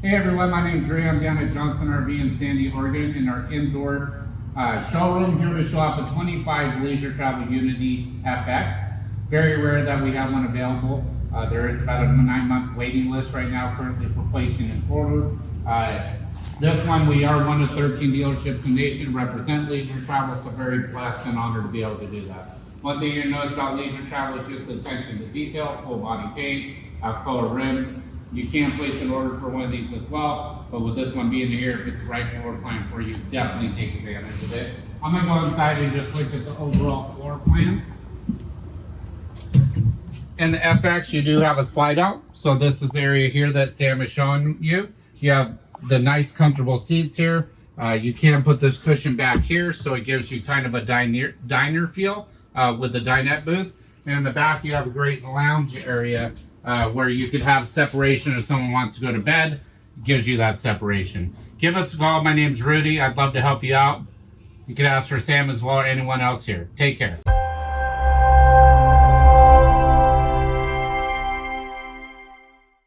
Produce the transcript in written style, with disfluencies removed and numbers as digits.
Hey everyone, my name is Ray. I'm down at Johnson RV in Sandy, Oregon in our indoor showroom here to show off the 25 Leisure Travel Unity FX. Very rare that we have one available. There is about a 9-month waiting list right now currently for placing an order. This one, we are one of 13 dealerships in the nation represent leisure travel, so very blessed and honored to be able to do that. One thing you notice about leisure travel is just attention to detail, full body paint, color rims. You can place an order for one of these as well, but with this one being here, if it's the right floor plan for you, definitely take advantage of it. I'm gonna go inside and just look at the overall floor plan. In the FX, you do have a slide out. So this is the area here that Sam is showing you. You have the nice comfortable seats here. You can put this cushion back here, so it gives you kind of a diner feel with the dinette booth. And in the back, you have a great lounge area where you could have separation if someone wants to go to bed. It gives you that separation. Give us a call. My name's Rudy. I'd love to help you out. You could ask for Sam as well or anyone else here. Take care.